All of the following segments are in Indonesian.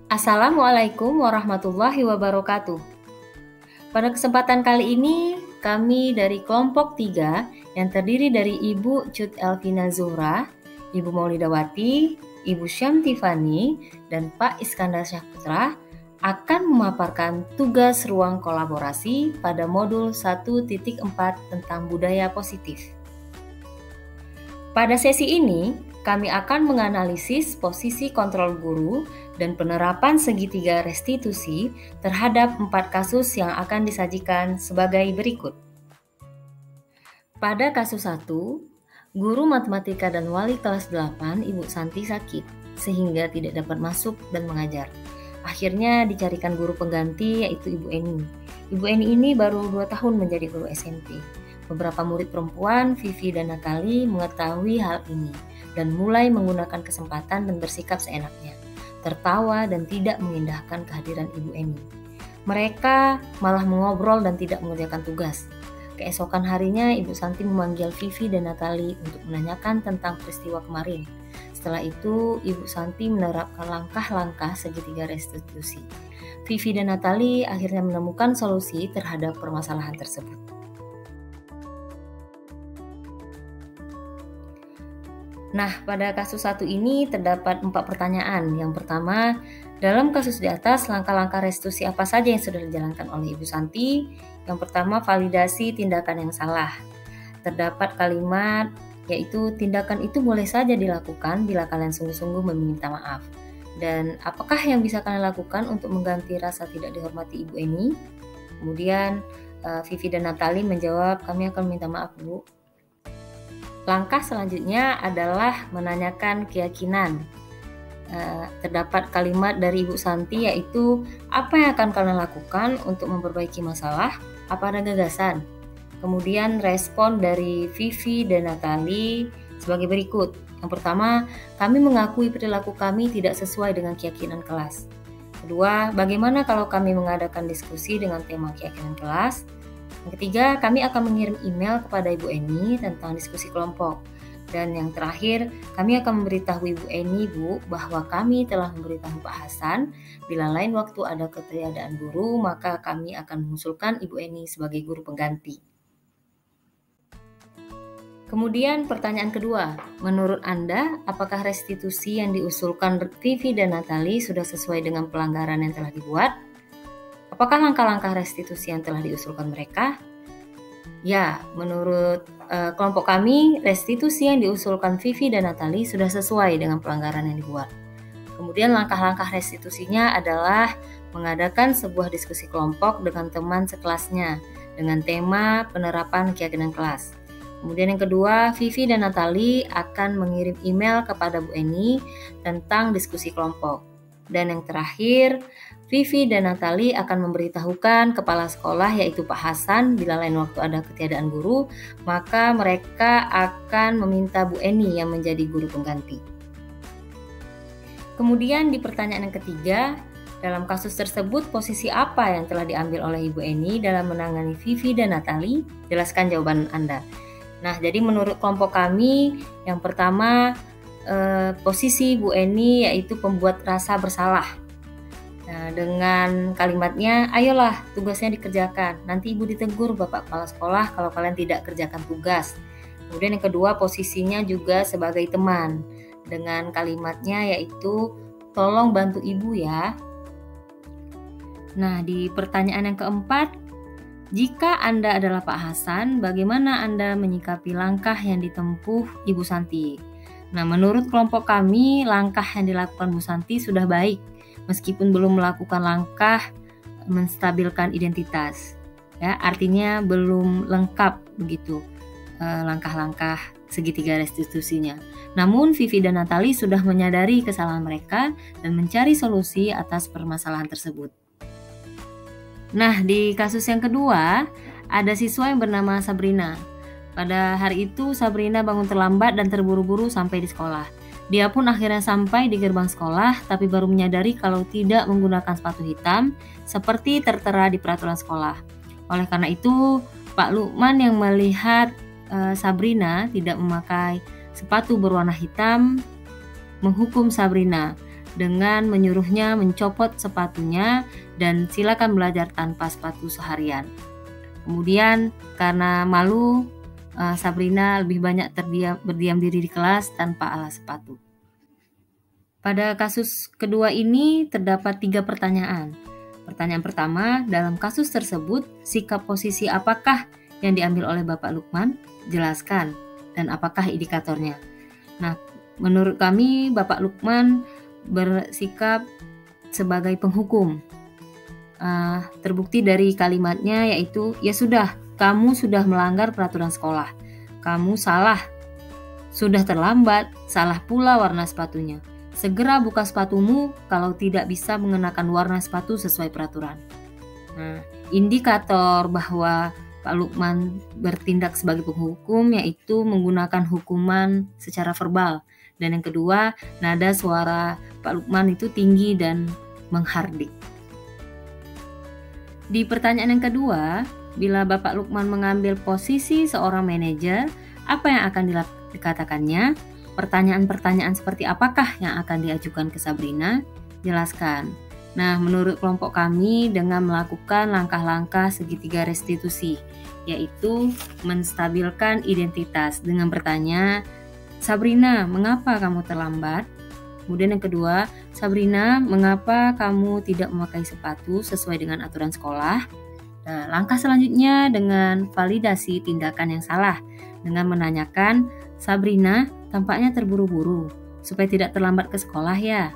Assalamualaikum warahmatullahi wabarakatuh. Pada kesempatan kali ini, kami dari kelompok 3 yang terdiri dari Ibu Cut Elvina Zuhra, Ibu Maulidawati, Ibu Syam Tifani, dan Pak Iskandar Syahputra akan memaparkan tugas ruang kolaborasi pada modul 1.4 tentang budaya positif. Pada sesi ini, kami akan menganalisis posisi kontrol guru dan penerapan segitiga restitusi terhadap 4 kasus yang akan disajikan sebagai berikut. Pada kasus 1, guru matematika dan wali kelas 8 Ibu Santi sakit sehingga tidak dapat masuk dan mengajar. Akhirnya dicarikan guru pengganti yaitu Ibu Eni. Ibu Eni ini baru 2 tahun menjadi guru SMP. Beberapa murid perempuan, Vivi dan Natali, mengetahui hal ini dan mulai menggunakan kesempatan dan bersikap seenaknya, tertawa dan tidak mengindahkan kehadiran Ibu Eni. Mereka malah mengobrol dan tidak mengerjakan tugas. Keesokan harinya, Ibu Santi memanggil Vivi dan Natali untuk menanyakan tentang peristiwa kemarin. Setelah itu, Ibu Santi menerapkan langkah-langkah segitiga restitusi. Vivi dan Natali akhirnya menemukan solusi terhadap permasalahan tersebut. Nah, pada kasus 1 ini terdapat 4 pertanyaan. Yang pertama, dalam kasus di atas, langkah-langkah restitusi apa saja yang sudah dijalankan oleh Ibu Santi? Yang pertama, validasi tindakan yang salah. Terdapat kalimat yaitu tindakan itu boleh saja dilakukan bila kalian sungguh-sungguh meminta maaf. Dan apakah yang bisa kalian lakukan untuk mengganti rasa tidak dihormati Ibu Eni? Kemudian Vivi dan Natali menjawab, kami akan minta maaf, Bu. Langkah selanjutnya adalah menanyakan keyakinan. Terdapat kalimat dari Ibu Santi yaitu, apa yang akan kalian lakukan untuk memperbaiki masalah? Apa ada gagasan? Kemudian respon dari Vivi dan Natali sebagai berikut. Yang pertama, kami mengakui perilaku kami tidak sesuai dengan keyakinan kelas. Kedua, bagaimana kalau kami mengadakan diskusi dengan tema keyakinan kelas? Yang ketiga, kami akan mengirim email kepada Ibu Eni tentang diskusi kelompok. Dan yang terakhir, kami akan memberitahu Ibu Eni, Bu, bahwa kami telah memberitahu Pak Hasan, bila lain waktu ada ketiadaan guru, maka kami akan mengusulkan Ibu Eni sebagai guru pengganti. Kemudian pertanyaan kedua, menurut Anda, apakah restitusi yang diusulkan Vivi dan Natali sudah sesuai dengan pelanggaran yang telah dibuat? Apakah langkah-langkah restitusi yang telah diusulkan mereka? Ya, menurut kelompok kami, restitusi yang diusulkan Vivi dan Natali sudah sesuai dengan pelanggaran yang dibuat. Kemudian langkah-langkah restitusinya adalah mengadakan sebuah diskusi kelompok dengan teman sekelasnya dengan tema penerapan keyakinan kelas. Kemudian yang kedua, Vivi dan Natali akan mengirim email kepada Bu Eni tentang diskusi kelompok. Dan yang terakhir, Vivi dan Natali akan memberitahukan kepala sekolah yaitu Pak Hasan bila lain waktu ada ketiadaan guru, maka mereka akan meminta Bu Eni yang menjadi guru pengganti. Kemudian di pertanyaan yang ketiga, dalam kasus tersebut posisi apa yang telah diambil oleh Ibu Eni dalam menangani Vivi dan Natali? Jelaskan jawaban Anda. Nah, jadi menurut kelompok kami, yang pertama posisi Bu Eni yaitu pembuat rasa bersalah. Nah, dengan kalimatnya, ayolah tugasnya dikerjakan, nanti Ibu ditegur Bapak Kepala Sekolah kalau kalian tidak kerjakan tugas. Kemudian yang kedua, posisinya juga sebagai teman, dengan kalimatnya yaitu, tolong bantu Ibu ya. Nah, di pertanyaan yang keempat, jika Anda adalah Pak Hasan, bagaimana Anda menyikapi langkah yang ditempuh Ibu Santi? Nah, menurut kelompok kami, langkah yang dilakukan Bu Santi sudah baik, meskipun belum melakukan langkah menstabilkan identitas. Ya, artinya belum lengkap begitu langkah-langkah segitiga restitusinya. Namun, Vivi dan Natali sudah menyadari kesalahan mereka dan mencari solusi atas permasalahan tersebut. Nah, di kasus yang kedua, ada siswa yang bernama Sabrina. Pada hari itu, Sabrina bangun terlambat dan terburu-buru sampai di sekolah. Dia pun akhirnya sampai di gerbang sekolah, tapi baru menyadari kalau tidak menggunakan sepatu hitam, seperti tertera di peraturan sekolah. Oleh karena itu, Pak Lukman yang melihat Sabrina tidak memakai sepatu berwarna hitam, menghukum Sabrina dengan menyuruhnya mencopot sepatunya dan silakan belajar tanpa sepatu seharian. Kemudian karena malu, Sabrina lebih banyak berdiam diri di kelas tanpa alas sepatu. Pada kasus kedua ini terdapat 3 pertanyaan. Pertanyaan pertama, dalam kasus tersebut, sikap posisi apakah yang diambil oleh Bapak Lukman? Jelaskan. Dan apakah indikatornya? Nah, menurut kami Bapak Lukman bersikap sebagai penghukum. Terbukti dari kalimatnya yaitu, ya sudah, kamu sudah melanggar peraturan sekolah. Kamu salah. Sudah terlambat, salah pula warna sepatunya. Segera buka sepatumu kalau tidak bisa mengenakan warna sepatu sesuai peraturan. Nah, indikator bahwa Pak Lukman bertindak sebagai penghukum yaitu menggunakan hukuman secara verbal. Dan yang kedua, nada suara Pak Lukman itu tinggi dan menghardik. Di pertanyaan yang kedua, bila Bapak Lukman mengambil posisi seorang manajer, apa yang akan dikatakannya? Pertanyaan-pertanyaan seperti apakah yang akan diajukan ke Sabrina? Jelaskan. Nah, menurut kelompok kami dengan melakukan langkah-langkah segitiga restitusi, yaitu menstabilkan identitas dengan bertanya, Sabrina, mengapa kamu terlambat? Kemudian yang kedua, Sabrina, mengapa kamu tidak memakai sepatu sesuai dengan aturan sekolah? Nah, langkah selanjutnya dengan validasi tindakan yang salah dengan menanyakan, Sabrina, tampaknya terburu-buru supaya tidak terlambat ke sekolah ya.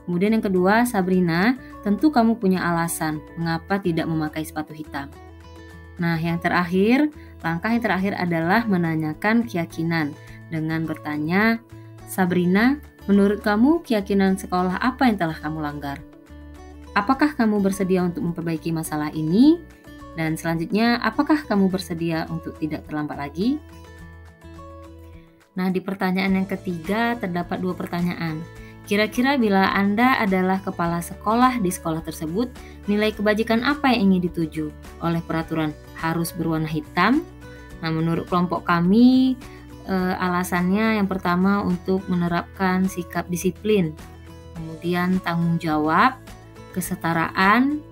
Kemudian yang kedua, Sabrina, tentu kamu punya alasan mengapa tidak memakai sepatu hitam. Nah, langkah yang terakhir adalah menanyakan keyakinan dengan bertanya, Sabrina, menurut kamu keyakinan sekolah apa yang telah kamu langgar? Apakah kamu bersedia untuk memperbaiki masalah ini? Dan selanjutnya, apakah kamu bersedia untuk tidak terlambat lagi? Nah, di pertanyaan yang ketiga terdapat 2 pertanyaan. Kira-kira bila Anda adalah kepala sekolah di sekolah tersebut, nilai kebajikan apa yang ingin dituju oleh peraturan harus berwarna hitam? Nah, menurut kelompok kami, alasannya yang pertama untuk menerapkan sikap disiplin, kemudian tanggung jawab, kesetaraan,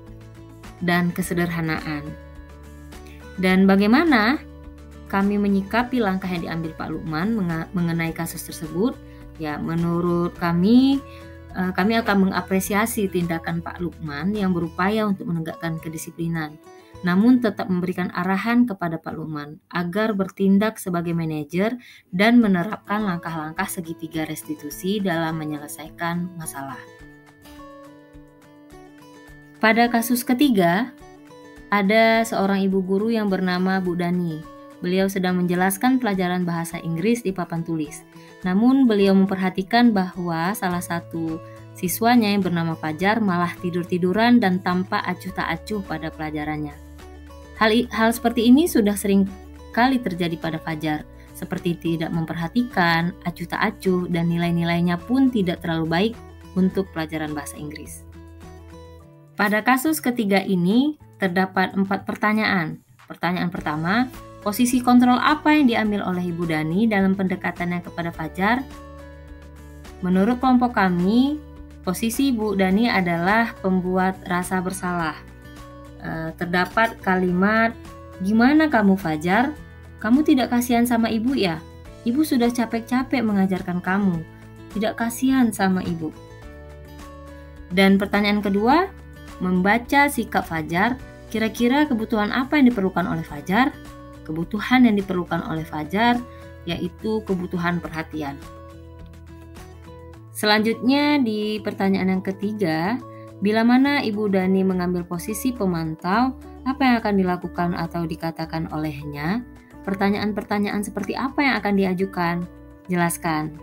dan kesederhanaan. Dan bagaimana kami menyikapi langkah yang diambil Pak Lukman mengenai kasus tersebut? Ya, menurut kami akan mengapresiasi tindakan Pak Lukman yang berupaya untuk menegakkan kedisiplinan, namun tetap memberikan arahan kepada Pak Lukman agar bertindak sebagai manajer dan menerapkan langkah-langkah segitiga restitusi dalam menyelesaikan masalah. Pada kasus ketiga, ada seorang ibu guru yang bernama Bu Dani. Beliau sedang menjelaskan pelajaran bahasa Inggris di papan tulis. Namun beliau memperhatikan bahwa salah satu siswanya yang bernama Fajar malah tidur-tiduran dan tampak acuh tak acuh pada pelajarannya. Hal seperti ini sudah sering kali terjadi pada Fajar, seperti tidak memperhatikan, acuh tak acuh, dan nilai-nilainya pun tidak terlalu baik untuk pelajaran bahasa Inggris. Pada kasus ketiga ini terdapat 4 pertanyaan. Pertanyaan pertama, posisi kontrol apa yang diambil oleh Ibu Dani dalam pendekatannya kepada Fajar? Menurut kelompok kami, posisi Ibu Dani adalah pembuat rasa bersalah. Terdapat kalimat, gimana kamu Fajar? Kamu tidak kasihan sama ibu ya? Ibu sudah capek-capek mengajarkan kamu. Tidak kasihan sama ibu. Dan pertanyaan kedua, membaca sikap Fajar, kira-kira kebutuhan apa yang diperlukan oleh Fajar? Kebutuhan yang diperlukan oleh Fajar yaitu kebutuhan perhatian. Selanjutnya di pertanyaan yang ketiga, bila mana Ibu Dani mengambil posisi pemantau, apa yang akan dilakukan atau dikatakan olehnya? Pertanyaan-pertanyaan seperti apa yang akan diajukan? Jelaskan.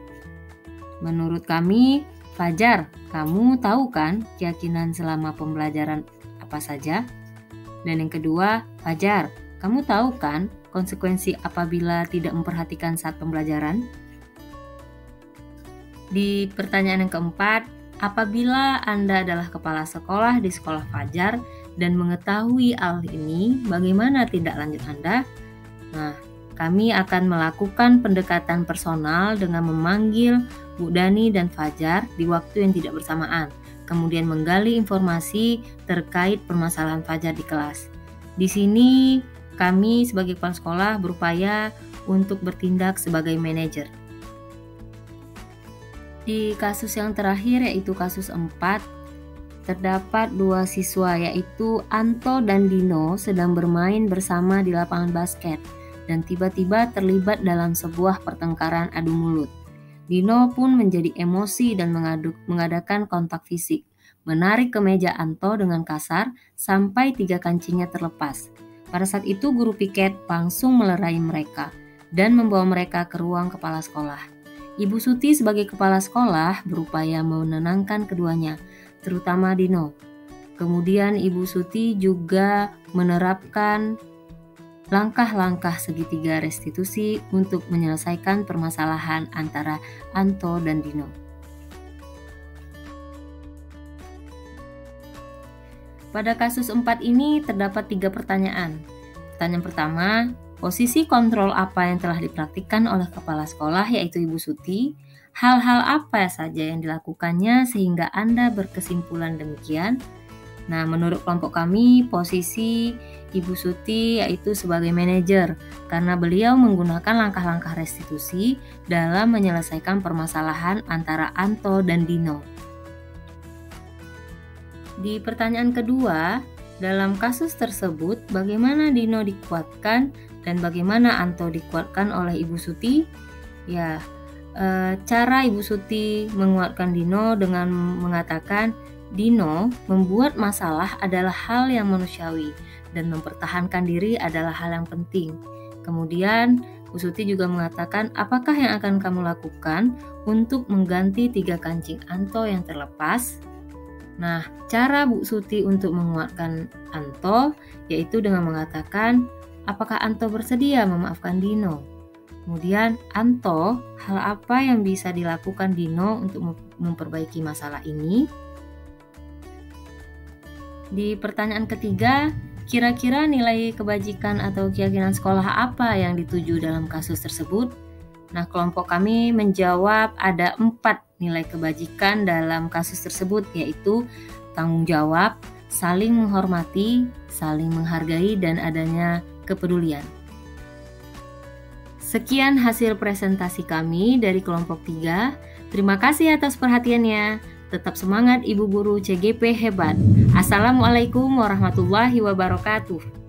Menurut kami, Fajar, kamu tahu kan keyakinan selama pembelajaran apa saja? Dan yang kedua, Fajar, kamu tahu kan konsekuensi apabila tidak memperhatikan saat pembelajaran? Di pertanyaan yang keempat, apabila Anda adalah kepala sekolah di sekolah Fajar dan mengetahui hal ini, bagaimana tindak lanjut Anda? Nah, kami akan melakukan pendekatan personal dengan memanggil Bu Dani dan Fajar di waktu yang tidak bersamaan, kemudian menggali informasi terkait permasalahan Fajar di kelas. Di sini kami sebagai kepala sekolah berupaya untuk bertindak sebagai manajer. Di kasus yang terakhir yaitu kasus 4, terdapat 2 siswa yaitu Anto dan Dino sedang bermain bersama di lapangan basket dan tiba-tiba terlibat dalam sebuah pertengkaran adu mulut. Dino pun menjadi emosi dan mengadakan kontak fisik, menarik kemeja Anto dengan kasar sampai 3 kancingnya terlepas. Pada saat itu guru piket langsung melerai mereka dan membawa mereka ke ruang kepala sekolah. Ibu Suti sebagai kepala sekolah berupaya menenangkan keduanya, terutama Dino. Kemudian Ibu Suti juga menerapkan langkah-langkah segitiga restitusi untuk menyelesaikan permasalahan antara Anto dan Dino. Pada kasus 4 ini terdapat 3 pertanyaan. Pertanyaan pertama, posisi kontrol apa yang telah dipraktikkan oleh kepala sekolah yaitu Ibu Suti? Hal-hal apa saja yang dilakukannya sehingga Anda berkesimpulan demikian? Nah, menurut kelompok kami, posisi Ibu Suti yaitu sebagai manajer karena beliau menggunakan langkah-langkah restitusi dalam menyelesaikan permasalahan antara Anto dan Dino. Di pertanyaan kedua, dalam kasus tersebut bagaimana Dino dikuatkan dan bagaimana Anto dikuatkan oleh Ibu Suti? Ya, cara Ibu Suti menguatkan Dino dengan mengatakan Dino membuat masalah adalah hal yang manusiawi dan mempertahankan diri adalah hal yang penting. Kemudian Bu Suti juga mengatakan apakah yang akan kamu lakukan untuk mengganti 3 kancing Anto yang terlepas? Nah, cara Bu Suti untuk menguatkan Anto yaitu dengan mengatakan apakah Anto bersedia memaafkan Dino? Kemudian Anto, hal apa yang bisa dilakukan Dino untuk memperbaiki masalah ini? Di pertanyaan ketiga, kira-kira nilai kebajikan atau keyakinan sekolah apa yang dituju dalam kasus tersebut? Nah, kelompok kami menjawab ada 4 nilai kebajikan dalam kasus tersebut, yaitu tanggung jawab, saling menghormati, saling menghargai, dan adanya kepedulian. Sekian hasil presentasi kami dari kelompok 3. Terima kasih atas perhatiannya. Tetap semangat Ibu Guru CGP hebat. Assalamualaikum warahmatullahi wabarakatuh.